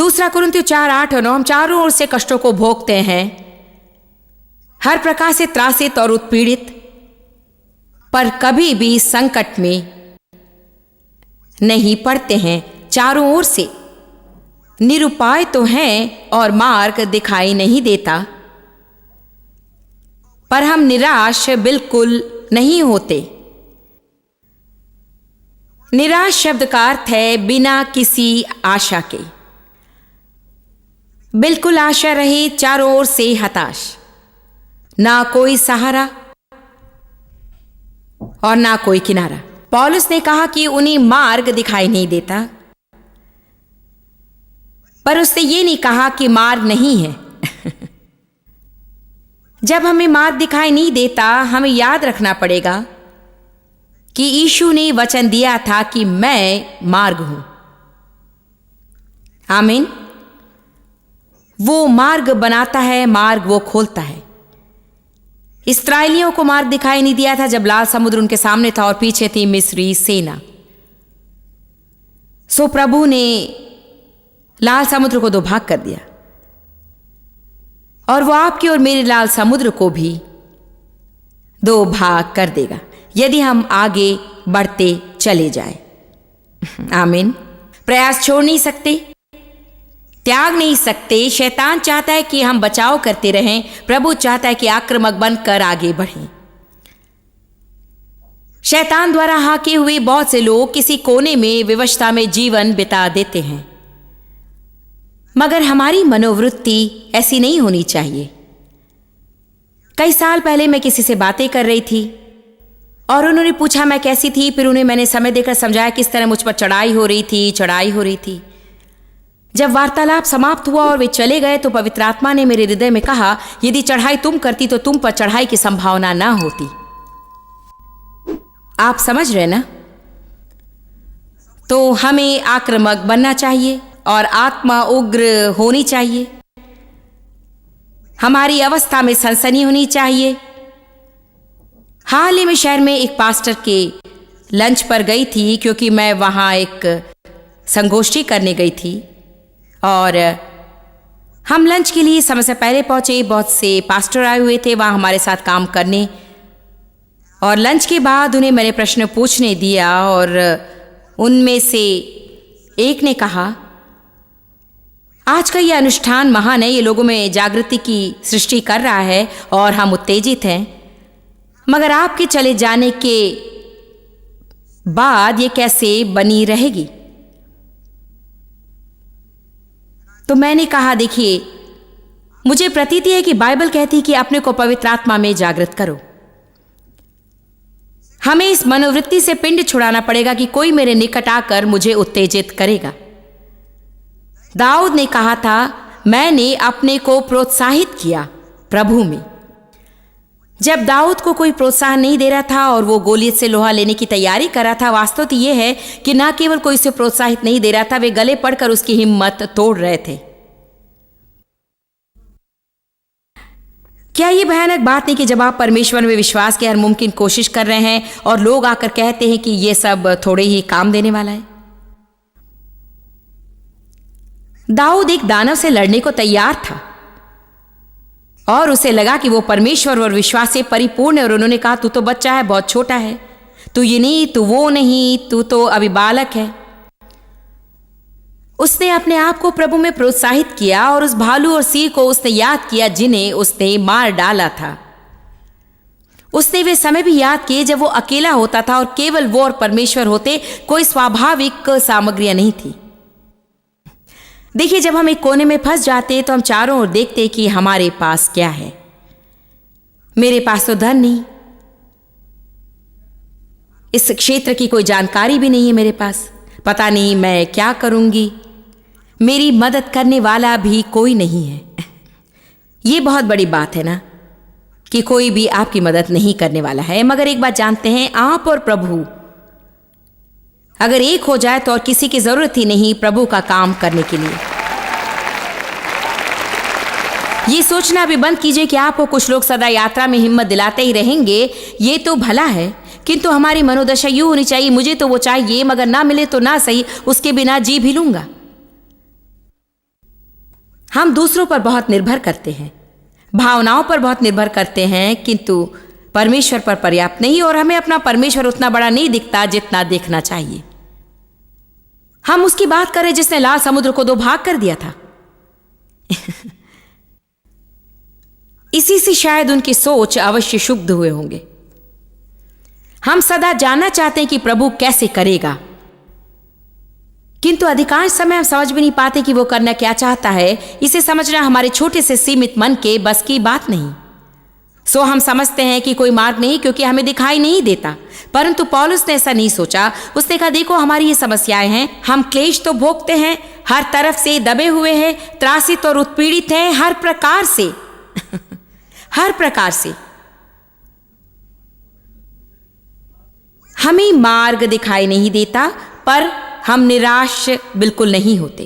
दूसरा कुरिन्थियों 4:8 और 9, हम चारों ओर से कष्टों को भोगते हैं, हर प्रकार से त्रासित और उत्पीड़ित, पर कभी भी संकट में नहीं पड़ते हैं। चारों ओर से निरुपाय तो हैं और मार्ग दिखाई नहीं देता, पर हम निराश बिल्कुल नहीं होते। निराश शब्द का अर्थ है बिना किसी आशा के, बिल्कुल आशा रहित, चारों ओर से हताश, ना कोई सहारा और ना कोई किनारा। पौलुस ने कहा कि उन्हें मार्ग दिखाई नहीं देता, पर उसने ये नहीं कहा कि मार्ग नहीं है। जब हमें मार्ग दिखाई नहीं देता, हमें याद रखना पड़ेगा कि यीशु ने वचन दिया था कि मैं मार्ग हूं। आमीन। वो मार्ग बनाता है, मार्ग वो खोलता है। इस्राएलियों को मार्ग दिखाई नहीं दिया था जब लाल समुद्र उनके सामने था और पीछे थी मिस्री सेना। सो प्रभु ने लाल समुद्र को दो भाग कर दिया, और वो आपके और मेरे लाल समुद्र को भी दो भाग कर देगा यदि हम आगे बढ़ते चले जाएं। आमीन। प्रयास छोड़ नहीं सकते, त्याग नहीं सकते। शैतान चाहता है कि हम बचाव करते रहें, प्रभु चाहता है कि आक्रामक बनकर आगे बढ़ें। शैतान द्वारा हाके हुए बहुत से लोग किसी कोने में विवशता में जीवन बिता देते हैं, मगर हमारी मनोवृत्ति ऐसी नहीं होनी चाहिए। कई साल पहले मैं किसी से बातें कर रही थी और उन्होंने पूछा मैं कैसी थी। फिर उन्हें मैंने समय देकर समझाया किस तरह मुझ पर चढ़ाई हो रही थी। जब वार्तालाप समाप्त हुआ और वे चले गए तो पवित्र आत्मा ने मेरे हृदय में कहा, यदि चढ़ाई तुम करती तो तुम पर चढ़ाई की संभावना ना होती। आप समझ रहे ना? तो हमें आक्रामक बनना चाहिए और आत्मा उग्र होनी चाहिए। हमारी अवस्था में सनसनी होनी चाहिए। हाल ही में शहर में एक पास्टर के लंच पर गई थी, क्योंकि मैं वहां एक संगोष्ठी करने गई थी और हम लंच के लिए समय से पहले पहुंचे। बहुत से पास्टर आए हुए थे वहां हमारे साथ काम करने, और लंच के बाद उन्हें मैंने प्रश्न पूछने दिया और उनमें से एक ने कहा, आज का यह अनुष्ठान महान है, ये लोगों में जागृति की सृष्टि कर रहा है और हम उत्तेजित हैं, मगर आपके चले जाने के बाद ये कैसे बनी रहेगी? तो मैंने कहा, देखिए, मुझे प्रतीति है कि बाइबल कहती है कि अपने को पवित्र आत्मा में जागृत करो। हमें इस मनोवृत्ति से पिंड छुड़ाना पड़ेगा कि कोई मेरे निकट आकर मुझे उत्तेजित करेगा। दाऊद ने कहा था, मैंने अपने को प्रोत्साहित किया प्रभु में। जब दाऊद को कोई प्रोत्साहन नहीं दे रहा था और वो गोलियत से लोहा लेने की तैयारी कर रहा था, वास्तव तो ये है कि ना केवल कोई उसे प्रोत्साहित नहीं दे रहा था, वे गले पड़कर उसकी हिम्मत तोड़ रहे थे। क्या ये भयानक बात नहीं कि जब आप परमेश्वर में विश्वास की हर मुमकिन कोशिश कर रहे हैं और लोग आकर कहते हैं कि ये सब थोड़े ही काम देने वाला है? दाऊद एक दानव से लड़ने को तैयार था और उसे लगा कि वो परमेश्वर और विश्वास से परिपूर्ण है, और उन्होंने कहा, तू तो बच्चा है, बहुत छोटा है, तू ये नहीं, तू वो नहीं, तू तो अभी बालक है। उसने अपने आप को प्रभु में प्रोत्साहित किया और उस भालू और सिंह को उसने याद किया जिन्हें उसने मार डाला था। उसने वे समय भी याद किए जब वो अकेला होता था और केवल वो और परमेश्वर होते, कोई स्वाभाविक सामग्रियां नहीं थी। देखिए, जब हम एक कोने में फंस जाते तो हम चारों ओर देखते कि हमारे पास क्या है। मेरे पास तो धन नहीं, इस क्षेत्र की कोई जानकारी भी नहीं है मेरे पास, पता नहीं मैं क्या करूंगी, मेरी मदद करने वाला भी कोई नहीं है। ये बहुत बड़ी बात है ना कि कोई भी आपकी मदद नहीं करने वाला है। मगर एक बात जानते हैं, आप और प्रभु अगर एक हो जाए तो और किसी की जरूरत ही नहीं प्रभु का काम करने के लिए। ये सोचना भी बंद कीजिए कि आपको कुछ लोग सदा यात्रा में हिम्मत दिलाते ही रहेंगे। ये तो भला है, किंतु हमारी मनोदशा यूं होनी चाहिए, मुझे तो वो चाहिए, मगर ना मिले तो ना सही, उसके बिना जी भी लूंगा। हम दूसरों पर बहुत निर्भर करते हैं, भावनाओं पर बहुत निर्भर करते हैं, किंतु परमेश्वर पर पर्याप्त नहीं, और हमें अपना परमेश्वर उतना बड़ा नहीं दिखता जितना देखना चाहिए। हम उसकी बात करें जिसने लाल समुद्र को 2 भाग कर दिया था। इसी से शायद उनकी सोच अवश्य शुद्ध हुए होंगे। हम सदा जानना चाहते हैं कि प्रभु कैसे करेगा, किंतु अधिकांश समय हम समझ भी नहीं पाते कि वो करना क्या चाहता है। इसे समझना हमारे छोटे से सीमित मन के बस की बात नहीं। सो हम समझते हैं कि कोई मार्ग नहीं क्योंकि हमें दिखाई नहीं देता, परंतु पौलुस ने ऐसा नहीं सोचा। उसने कहा, देखो हमारी ये समस्याएं हैं, हम क्लेश तो भोगते हैं, हर तरफ से दबे हुए हैं, त्रासित और उत्पीड़ित हैं, हर प्रकार से हर प्रकार से। हमें मार्ग दिखाई नहीं देता, पर हम निराश बिल्कुल नहीं होते,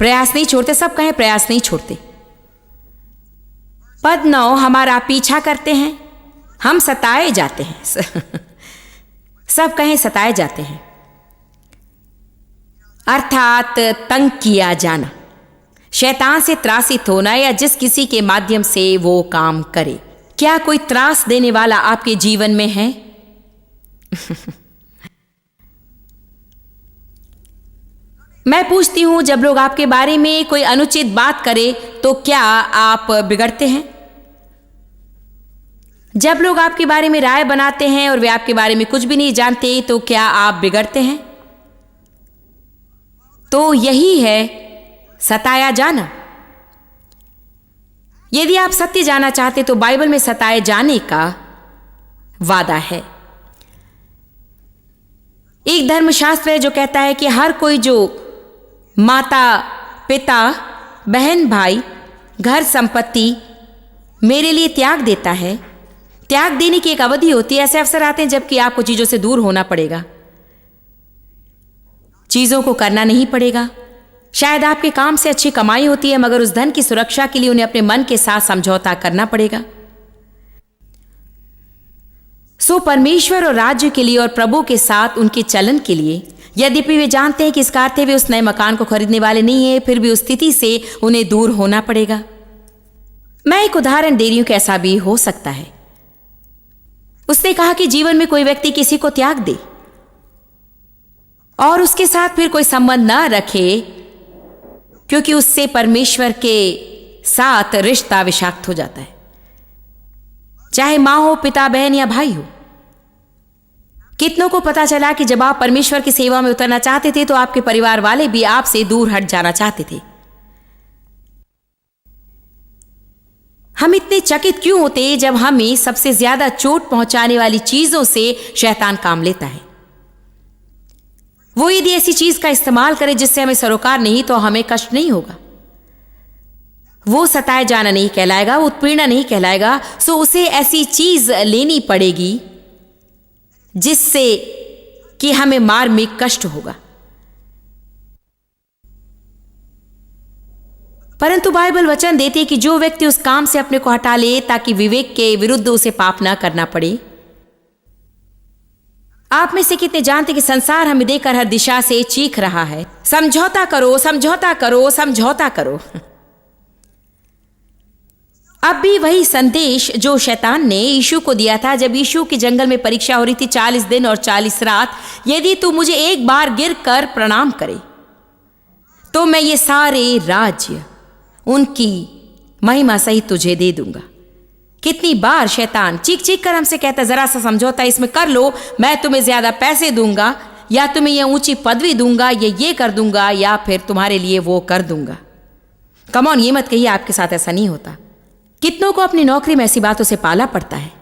प्रयास नहीं छोड़ते। सब कहें प्रयास नहीं छोड़ते। पद 9, हमारा पीछा करते हैं, हम सताए जाते हैं। सब कहें सताए जाते हैं, अर्थात तंग किया जाना, शैतान से त्रासित होना, या जिस किसी के माध्यम से वो काम करे। क्या कोई त्रास देने वाला आपके जीवन में है? मैं पूछती हूं, जब लोग आपके बारे में कोई अनुचित बात करे तो क्या आप बिगड़ते हैं? जब लोग आपके बारे में राय बनाते हैं और वे आपके बारे में कुछ भी नहीं जानते तो क्या आप बिगड़ते हैं? तो यही है सताया जाना। यदि आप सत्य जानना चाहते तो बाइबल में सताए जाने का वादा है। एक धर्मशास्त्र है जो कहता है कि हर कोई जो माता, पिता, बहन, भाई, घर, संपत्ति मेरे लिए त्याग देता है। त्याग देने की एक अवधि होती है। ऐसे अवसर आते हैं जबकि आपको चीजों से दूर होना पड़ेगा, चीजों को करना नहीं पड़ेगा। शायद आपके काम से अच्छी कमाई होती है, मगर उस धन की सुरक्षा के लिए उन्हें अपने मन के साथ समझौता करना पड़ेगा। सो परमेश्वर और राज्य के लिए और प्रभु के साथ उनके चलन के लिए, यद्यपि वे जानते हैं कि इसका अर्थ है वे उस नए मकान को खरीदने वाले नहीं है, फिर भी उस स्थिति से उन्हें दूर होना पड़ेगा। मैं एक उदाहरण दे रही हूं कि ऐसा भी हो सकता है। उसने कहा कि जीवन में कोई व्यक्ति किसी को त्याग दे और उसके साथ फिर कोई संबंध ना रखे, क्योंकि उससे परमेश्वर के साथ रिश्ता विषाक्त हो जाता है, चाहे मां हो, पिता, बहन या भाई हो। कितनों को पता चला कि जब आप परमेश्वर की सेवा में उतरना चाहते थे तो आपके परिवार वाले भी आपसे दूर हट जाना चाहते थे। हम इतने चकित क्यों होते जब हमें सबसे ज्यादा चोट पहुंचाने वाली चीजों से शैतान काम लेता है? वो यदि ऐसी चीज का इस्तेमाल करे जिससे हमें सरोकार नहीं तो हमें कष्ट नहीं होगा। वो सताए जाना नहीं कहलाएगा, वो उत्पीड़ना नहीं कहलाएगा। सो उसे ऐसी चीज लेनी पड़ेगी जिससे कि हमें मार्मिक कष्ट होगा। परंतु बाइबल वचन देती है कि जो व्यक्ति उस काम से अपने को हटा ले ताकि विवेक के विरुद्ध उसे पाप ना करना पड़े। आप में से कितने जानते कि संसार हमें देखकर हर दिशा से चीख रहा है, समझौता करो, समझौता करो, समझौता करो। अब भी वही संदेश जो शैतान ने यीशु को दिया था जब यीशु की जंगल में परीक्षा हो रही थी 40 दिन और 40 रात। यदि तू मुझे एक बार गिर कर प्रणाम करे तो मैं ये सारे राज्य उनकी महिमा सहित तुझे दे दूंगा। कितनी बार शैतान चीख चीख कर हमसे कहता, जरा सा समझौता इसमें कर लो, मैं तुम्हें ज्यादा पैसे दूंगा, या तुम्हें यह ऊंची पदवी दूंगा, ये कर दूंगा, या फिर तुम्हारे लिए वो कर दूंगा। कम ऑन, ये मत कहिए आपके साथ ऐसा नहीं होता। कितनों को अपनी नौकरी में ऐसी बातों से पाला पड़ता है।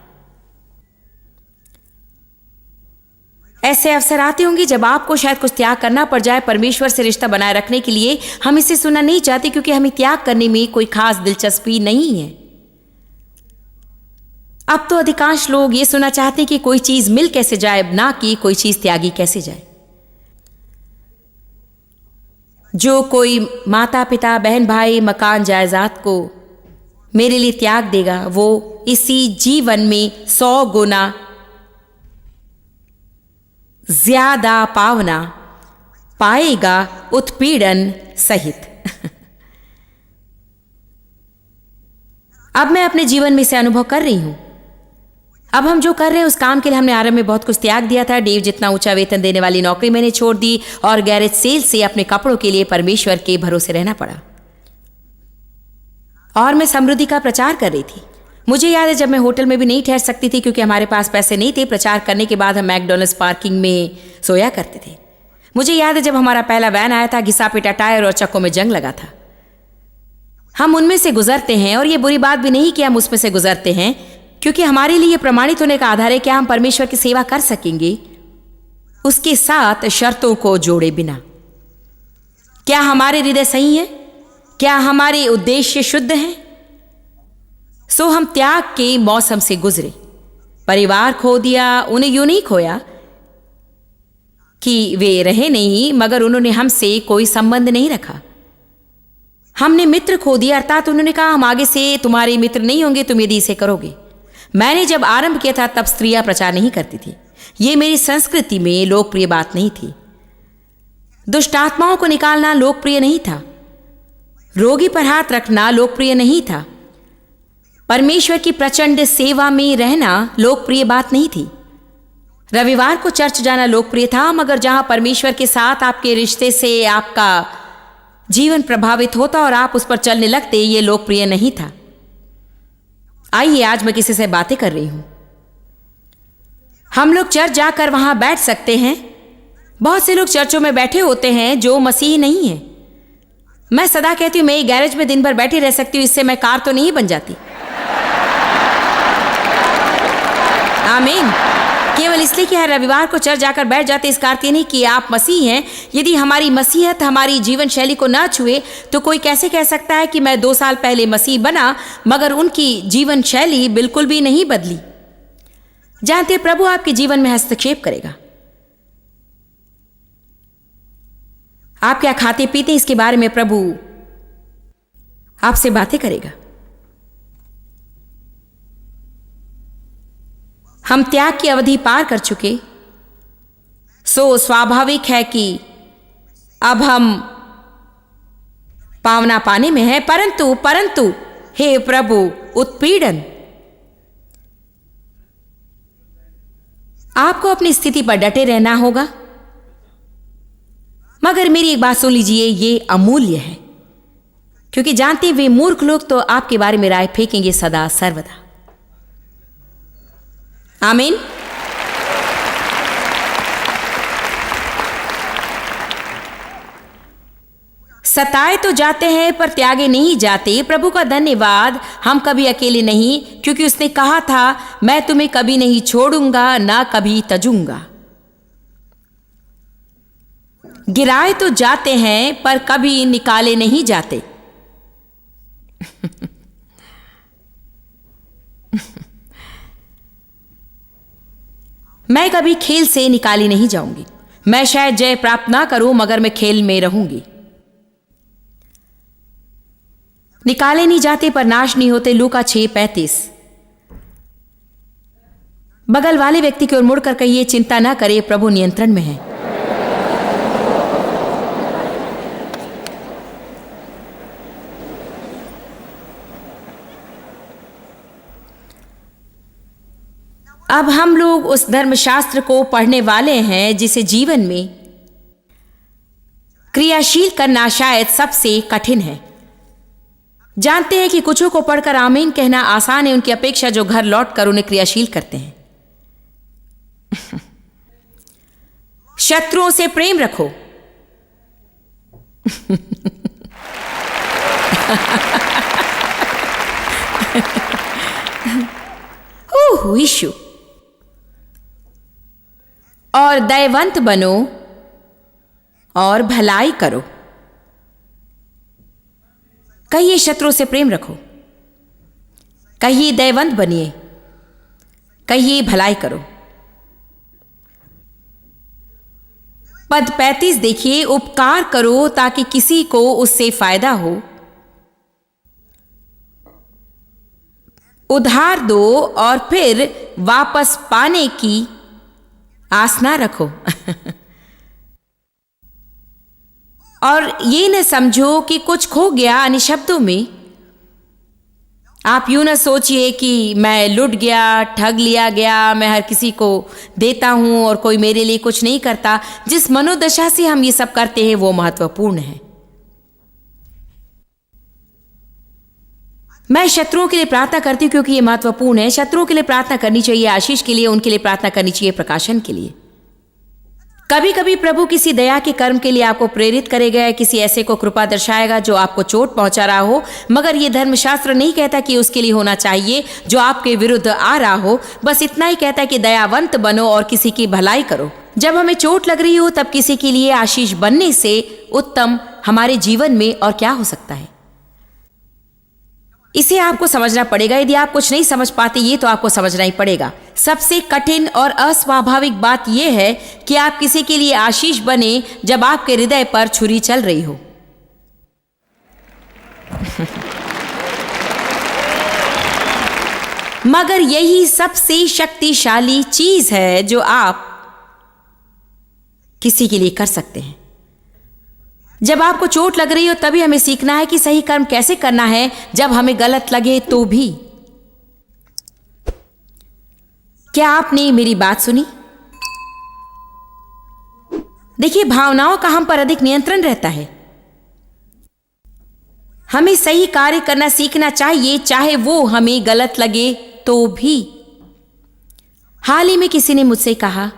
ऐसे अवसर आते होंगे जब आपको शायद कुछ त्याग करना पड़ जाए परमेश्वर से रिश्ता बनाए रखने के लिए। हम इसे सुनना नहीं चाहते क्योंकि हमें त्याग करने में कोई खास दिलचस्पी नहीं है। अब तो अधिकांश लोग ये सुनना चाहते हैं कि कोई चीज मिल कैसे जाए, ना कि कोई चीज त्यागी कैसे जाए। जो कोई माता, पिता, बहन, भाई, मकान, जायदाद को मेरे लिए त्याग देगा वो इसी जीवन में 100 गुना ज्यादा पावना पाएगा, उत्पीड़न सहित। अब मैं अपने जीवन में इसे अनुभव कर रही हूं। अब हम जो कर रहे हैं उस काम के लिए हमने आरंभ में बहुत कुछ त्याग दिया था। डेव जितना ऊंचा वेतन देने वाली नौकरी मैंने छोड़ दी और गैरेज सेल से अपने कपड़ों के लिए परमेश्वर के भरोसे रहना पड़ा। और मैं समृद्धि का प्रचार कर रही थी। मुझे याद है जब मैं होटल में भी नहीं ठहर सकती थी क्योंकि हमारे पास पैसे नहीं थे। प्रचार करने के बाद हम मैकडॉनल्ड्स पार्किंग में सोया करते थे। मुझे याद है जब हमारा पहला वैन आया था, घिसा पिटा टायर और चक्कों में जंग लगा था। हम उनमें से गुजरते हैं और ये बुरी बात भी नहीं कि हम उसमें से गुजरते हैं, क्योंकि हमारे लिए प्रमाणित होने का आधार है क्या हम परमेश्वर की सेवा कर सकेंगे उसके साथ शर्तों को जोड़े बिना। क्या हमारे हृदय सही है? क्या हमारे उद्देश्य शुद्ध हैं? सो हम त्याग के मौसम से गुजरे, परिवार खो दिया। उन्हें यूं नहीं खोया कि वे रहे नहीं, मगर उन्होंने हमसे कोई संबंध नहीं रखा। हमने मित्र खो दिया, अर्थात उन्होंने कहा हम आगे से तुम्हारे मित्र नहीं होंगे तुम यदि इसे करोगे। मैंने जब आरंभ किया था तब स्त्रियां प्रचार नहीं करती थी। यह मेरी संस्कृति में लोकप्रिय बात नहीं थी। दुष्ट आत्माओं को निकालना लोकप्रिय नहीं था। रोगी पर हाथ रखना लोकप्रिय नहीं था। परमेश्वर की प्रचंड सेवा में रहना लोकप्रिय बात नहीं थी। रविवार को चर्च जाना लोकप्रिय था, मगर जहां परमेश्वर के साथ आपके रिश्ते से आपका जीवन प्रभावित होता और आप उस पर चलने लगते, ये लोकप्रिय नहीं था। आइए, आज मैं किसी से बातें कर रही हूं। हम लोग चर्च जाकर वहां बैठ सकते हैं। बहुत से लोग चर्चों में बैठे होते हैं जो मसीही नहीं है। मैं सदा कहती हूं मैं एक गैरेज में दिन भर बैठी रह सकती हूं, इससे मैं कार तो नहीं बन जाती। आमीन। केवल इसलिए कि हर रविवार को चर्च जाकर बैठ जाते इसका अर्थ नहीं कि आप मसीह हैं। यदि हमारी मसीहत हमारी जीवन शैली को ना छुए तो कोई कैसे कह सकता है कि मैं 2 साल पहले मसीह बना मगर उनकी जीवन शैली बिल्कुल भी नहीं बदली। जानते प्रभु आपके जीवन में हस्तक्षेप करेगा। आप क्या खाते पीते इसके बारे में प्रभु आपसे बातें करेगा। हम त्याग की अवधि पार कर चुके, सो स्वाभाविक है कि अब हम पावना पाने में हैं। परंतु हे प्रभु, उत्पीड़न आपको अपनी स्थिति पर डटे रहना होगा। मगर मेरी एक बात सुन लीजिए, ये अमूल्य है, क्योंकि जानते वे मूर्ख लोग तो आपके बारे में राय फेंकेंगे सदा सर्वदा। आमीन। सताए तो जाते हैं पर त्यागे नहीं जाते। प्रभु का धन्यवाद, हम कभी अकेले नहीं, क्योंकि उसने कहा था मैं तुम्हें कभी नहीं छोड़ूंगा ना कभी तजूंगा। गिराए तो जाते हैं पर कभी निकाले नहीं जाते। मैं कभी खेल से निकाली नहीं जाऊंगी। मैं शायद जय प्राप्त ना करूं मगर मैं खेल में रहूंगी। निकाले नहीं जाते पर नाश नहीं होते। लूका 6:35। बगल वाले व्यक्ति की ओर मुड़कर कहिए, चिंता ना करे, प्रभु नियंत्रण में है। अब हम लोग उस धर्मशास्त्र को पढ़ने वाले हैं जिसे जीवन में क्रियाशील करना शायद सबसे कठिन है। जानते हैं कि कुछों को पढ़कर आमीन कहना आसान है, उनकी अपेक्षा जो घर लौटकर उन्हें क्रियाशील करते हैं। शत्रुओं से प्रेम रखो। यीशु। और दयावंत बनो और भलाई करो। कहिए शत्रु से प्रेम रखो, कहिए दयावंत बनिए, कहिए भलाई करो। पद 35 देखिए, उपकार करो ताकि किसी को उससे फायदा हो, उधार दो और फिर वापस पाने की आस ना रखो। और ये न समझो कि कुछ खो गया। अन्य शब्दों में आप यूं ना सोचिए कि मैं लुट गया, ठग लिया गया, मैं हर किसी को देता हूं और कोई मेरे लिए कुछ नहीं करता। जिस मनोदशा से हम ये सब करते हैं वो महत्वपूर्ण है। मैं शत्रुओं के लिए प्रार्थना करती हूं क्योंकि ये महत्वपूर्ण है। शत्रुओं के लिए प्रार्थना करनी चाहिए आशीष के लिए, उनके लिए प्रार्थना करनी चाहिए प्रकाशन के लिए। कभी कभी प्रभु किसी दया के कर्म के लिए आपको प्रेरित करेगा, किसी ऐसे को कृपा दर्शाएगा जो आपको चोट पहुंचा रहा हो, मगर यह धर्मशास्त्र नहीं कहता कि उसके लिए होना चाहिए जो आपके विरुद्ध आ रहा हो। बस इतना ही कहता है कि दयावंत बनो और किसी की भलाई करो। जब हमें चोट लग रही हो तब किसी के लिए आशीष बनने से उत्तम हमारे जीवन में और क्या हो सकता है। इसे आपको समझना पड़ेगा। यदि आप कुछ नहीं समझ पाते ये तो आपको समझना ही पड़ेगा। सबसे कठिन और अस्वाभाविक बात यह है कि आप किसी के लिए आशीष बने जब आपके हृदय पर छुरी चल रही हो। मगर यही सबसे शक्तिशाली चीज है जो आप किसी के लिए कर सकते हैं। जब आपको चोट लग रही हो तभी हमें सीखना है कि सही कर्म कैसे करना है जब हमें गलत लगे तो भी। क्या आपने मेरी बात सुनी? देखिए, भावनाओं का हम पर अधिक नियंत्रण रहता है। हमें सही कार्य करना सीखना चाहिए चाहे वो हमें गलत लगे तो भी। हाल ही में किसी ने मुझसे कहा,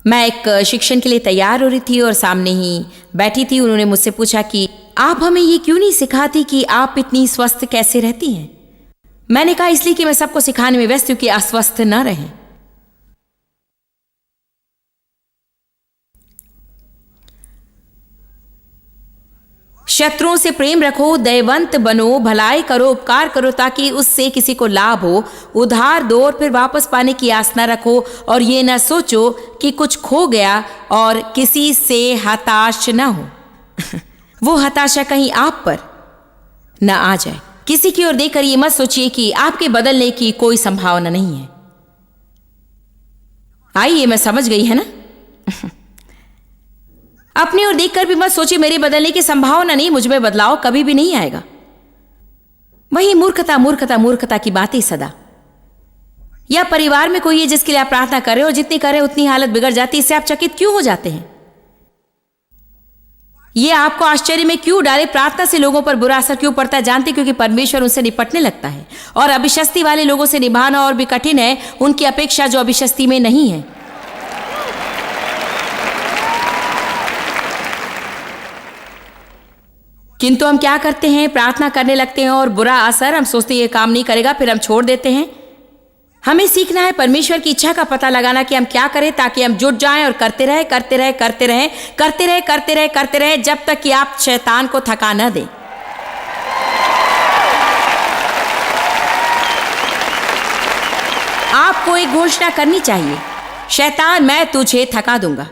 मैं एक शिक्षण के लिए तैयार हो रही थी और सामने ही बैठी थी। उन्होंने मुझसे पूछा कि आप हमें ये क्यों नहीं सिखाती कि आप इतनी स्वस्थ कैसे रहती हैं? मैंने कहा, इसलिए कि मैं सबको सिखाने में व्यस्त हूं कि अस्वस्थ न रहें। शत्रुओं से प्रेम रखो, दयावंत बनो, भलाई करो, उपकार करो ताकि उससे किसी को लाभ हो। उधार दो और फिर वापस पाने की आस न रखो और ये न सोचो कि कुछ खो गया और किसी से हताश न हो। वो हताशा कहीं आप पर न आ जाए। किसी की ओर देखकर ये मत सोचिए कि आपके बदलने की कोई संभावना नहीं है। आइए, मैं समझ गई है ना। अपनी ओर देखकर भी मत सोचिए मेरे बदलने की संभावना नहीं, मुझ में बदलाव कभी भी नहीं आएगा। वही मूर्खता मूर्खता मूर्खता की बातें सदा। या परिवार में कोई है जिसके लिए आप प्रार्थना कर रहे हो, जितनी कर रहे हो उतनी हालत बिगड़ जाती है। इससे आप चकित क्यों हो जाते हैं? ये आपको आश्चर्य में क्यों डाले? प्रार्थना से लोगों पर बुरा असर क्यों पड़ता है? जानते, क्योंकि परमेश्वर उनसे निपटने लगता है और अभिशस्ती वाले लोगों से निभाना और भी कठिन है उनकी अपेक्षा जो अभिशस्ती में नहीं है। किंतु हम क्या करते हैं? प्रार्थना करने लगते हैं और बुरा असर, हम सोचते हैं ये काम नहीं करेगा, फिर हम छोड़ देते हैं। हमें सीखना है परमेश्वर की इच्छा का पता लगाना कि हम क्या करें ताकि हम जुट जाएं और करते रहे करते रहे करते रहे करते रहे करते रहे करते रहे जब तक कि आप शैतान को थका न दें। आपको एक घोषणा करनी चाहिए, शैतान मैं तुझे थका दूंगा,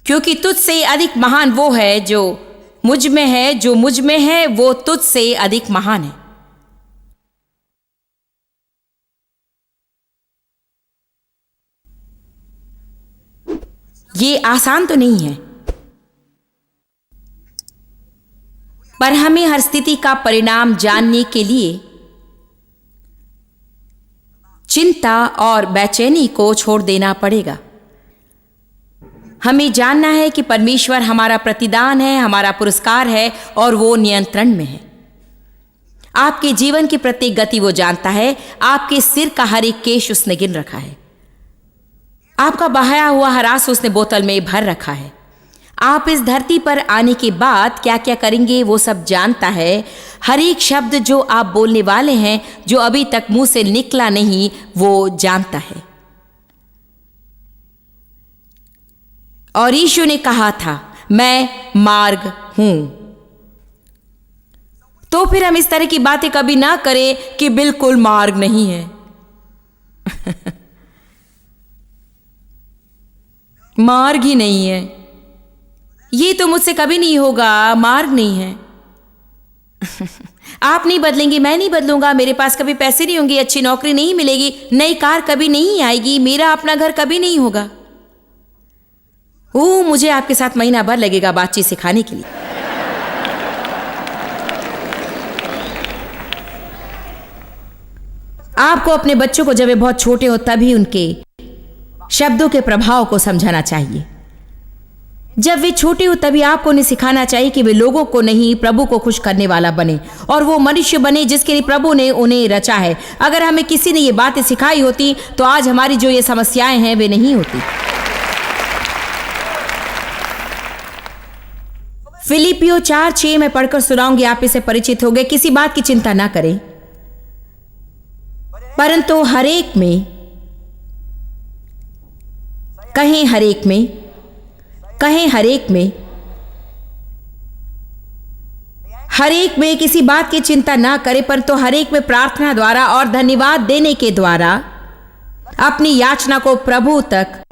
क्योंकि तुझसे अधिक महान वो है जो मुझ में है, जो मुझ में है वो तुझसे अधिक महान है। ये आसान तो नहीं है, पर हमें हर स्थिति का परिणाम जानने के लिए चिंता और बेचैनी को छोड़ देना पड़ेगा। हमें जानना है कि परमेश्वर हमारा प्रतिदान है, हमारा पुरस्कार है और वो नियंत्रण में है। आपके जीवन की प्रत्येक गति वो जानता है। आपके सिर का हर एक केश उसने गिन रखा है। आपका बहाया हुआ हर आंसू उसने बोतल में भर रखा है। आप इस धरती पर आने के बाद क्या क्या करेंगे वो सब जानता है। हर एक शब्द जो आप बोलने वाले हैं, जो अभी तक मुंह से निकला नहीं, वो जानता है। और यीशु ने कहा था, मैं मार्ग हूं। तो फिर हम इस तरह की बातें कभी ना करें कि बिल्कुल मार्ग नहीं है। मार्ग ही नहीं है, ये तो मुझसे कभी नहीं होगा, मार्ग नहीं है। आप नहीं बदलेंगे, मैं नहीं बदलूंगा, मेरे पास कभी पैसे नहीं होंगे, अच्छी नौकरी नहीं मिलेगी, नई कार कभी नहीं आएगी, मेरा अपना घर कभी नहीं होगा। मुझे आपके साथ महीना भर लगेगा बातचीत सिखाने के लिए। आपको अपने बच्चों को जब वे बहुत छोटे हो तभी उनके शब्दों के प्रभाव को समझाना चाहिए। जब वे छोटे हो तभी आपको उन्हें सिखाना चाहिए कि वे लोगों को नहीं, प्रभु को खुश करने वाला बने और वो मनुष्य बने जिसके लिए प्रभु ने उन्हें रचा है। अगर हमें किसी ने ये बातें सिखाई होती तो आज हमारी जो ये समस्याएं हैं वे नहीं होती। फिलिपियो 4:6 में पढ़कर सुनाऊंगी, आप इसे परिचित हो गए। किसी बात की चिंता ना करें, परंतु हरेक में कहें, हरेक में कहें, हरेक में किसी बात की चिंता ना करें, परंतु हरेक में प्रार्थना द्वारा और धन्यवाद देने के द्वारा अपनी याचना को प्रभु तक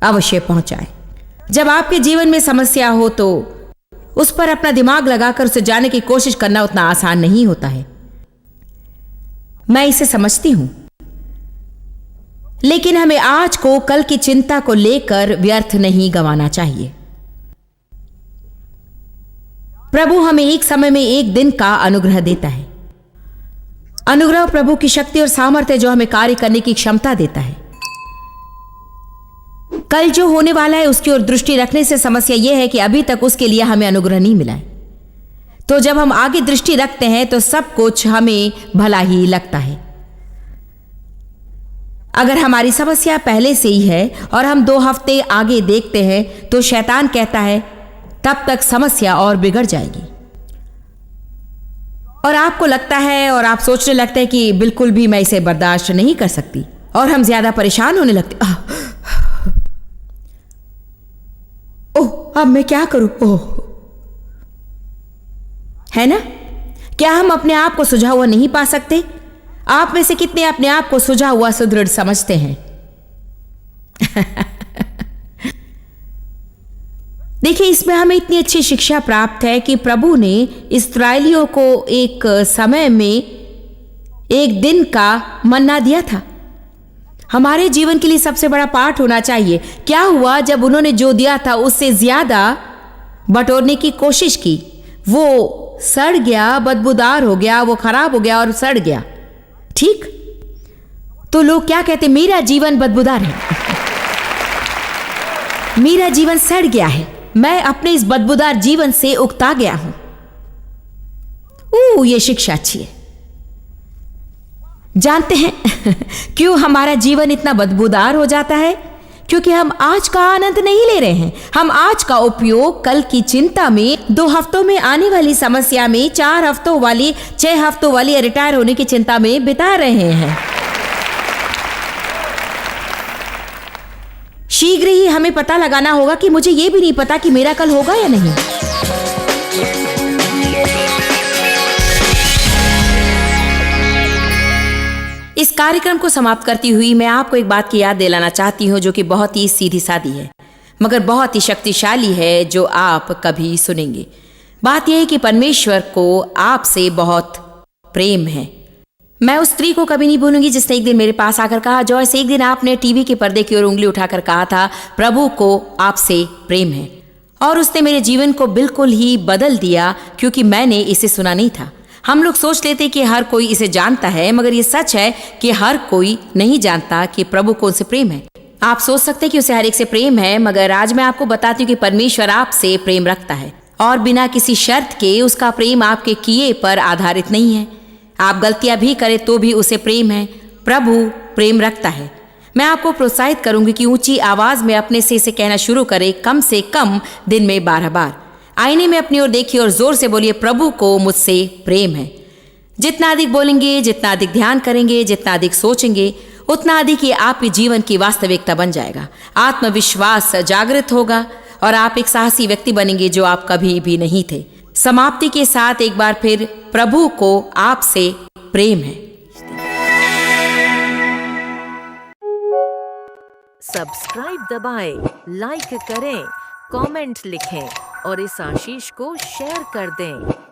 अवश्य पहुंचाएं। जब आपके जीवन में समस्या हो तो उस पर अपना दिमाग लगाकर उसे जाने की कोशिश करना उतना आसान नहीं होता है। मैं इसे समझती हूं, लेकिन हमें आज को कल की चिंता को लेकर व्यर्थ नहीं गंवाना चाहिए। प्रभु हमें एक समय में एक दिन का अनुग्रह देता है। अनुग्रह प्रभु की शक्ति और सामर्थ्य जो हमें कार्य करने की क्षमता देता है। कल जो होने वाला है उसकी ओर दृष्टि रखने से समस्या यह है कि अभी तक उसके लिए हमें अनुग्रह नहीं मिला है। तो जब हम आगे दृष्टि रखते हैं तो सब कुछ हमें भला ही लगता है। अगर हमारी समस्या पहले से ही है और हम 2 हफ्ते आगे देखते हैं तो शैतान कहता है तब तक समस्या और बिगड़ जाएगी, और आपको लगता है और आप सोचने लगते हैं कि बिल्कुल भी मैं इसे बर्दाश्त नहीं कर सकती, और हम ज्यादा परेशान होने लगते। ओह, अब मैं क्या करूं? ओह, है ना? क्या हम अपने आप को सुझा हुआ नहीं पा सकते? आप में से कितने अपने आप को सुझा हुआ सुदृढ़ समझते हैं? देखिए, इसमें हमें इतनी अच्छी शिक्षा प्राप्त है कि प्रभु ने इस्राएलियों को एक समय में एक दिन का मन्ना दिया था। हमारे जीवन के लिए सबसे बड़ा पाठ होना चाहिए। क्या हुआ जब उन्होंने जो दिया था उससे ज्यादा बटोरने की कोशिश की? वो सड़ गया, बदबूदार हो गया, वो खराब हो गया और सड़ गया। ठीक? तो लोग क्या कहते? मेरा जीवन बदबूदार है, मेरा जीवन सड़ गया है, मैं अपने इस बदबूदार जीवन से उकता गया हूं। ये शिक्षा अच्छी है। जानते हैं क्यों हमारा जीवन इतना बदबूदार हो जाता है? क्योंकि हम आज का आनंद नहीं ले रहे हैं। हम आज का उपयोग कल की चिंता में, 2 हफ्तों में आने वाली समस्या में, 4 हफ्तों वाली, 6 हफ्तों वाली रिटायर होने की चिंता में बिता रहे हैं। शीघ्र ही हमें पता लगाना होगा कि मुझे यह भी नहीं पता कि मेरा कल होगा या नहीं। इस कार्यक्रम को समाप्त करती हुई मैं आपको एक बात की याद दिलाना चाहती हूं जो कि बहुत ही सीधी सादी है मगर बहुत ही शक्तिशाली है, जो आप कभी सुनेंगे। बात यह है कि परमेश्वर को आपसे बहुत प्रेम है। मैं उस स्त्री को कभी नहीं भूलूंगी जिसने एक दिन मेरे पास आकर कहा, जॉयस, एक दिन आपने टीवी के पर्दे की ओर उंगली उठाकर कहा था, प्रभु को आपसे प्रेम है। और उसने मेरे जीवन को बिल्कुल ही बदल दिया, क्योंकि मैंने इसे सुना नहीं था। हम लोग सोच लेते कि हर कोई इसे जानता है, मगर ये सच है कि हर कोई नहीं जानता कि प्रभु को उनसे प्रेम है। आप सोच सकते हैं कि उसे हर एक से प्रेम है, मगर आज मैं आपको बताती हूँ कि परमेश्वर आपसे प्रेम रखता है और बिना किसी शर्त के उसका प्रेम आपके किए पर आधारित नहीं है। आप गलतियां भी करें तो भी उसे प्रेम है। प्रभु प्रेम रखता है। मैं आपको प्रोत्साहित करूंगी कि ऊंची आवाज में अपने से इसे कहना शुरू करें, कम से कम दिन में 12 बार। आईने में अपनी ओर देखिए और जोर से बोलिए, प्रभु को मुझसे प्रेम है। जितना अधिक बोलेंगे, जितना अधिक ध्यान करेंगे, जितना अधिक सोचेंगे, उतना अधिक ये आपके जीवन की वास्तविकता बन जाएगा। आत्मविश्वास जागृत होगा और आप एक साहसी व्यक्ति बनेंगे जो आप कभी भी नहीं थे। समाप्ति के साथ एक बार फिर, प्रभु को आपसे प्रेम है। सब्सक्राइब दबाएं, लाइक करें, कमेंट लिखें और इस आशीष को शेयर कर दें।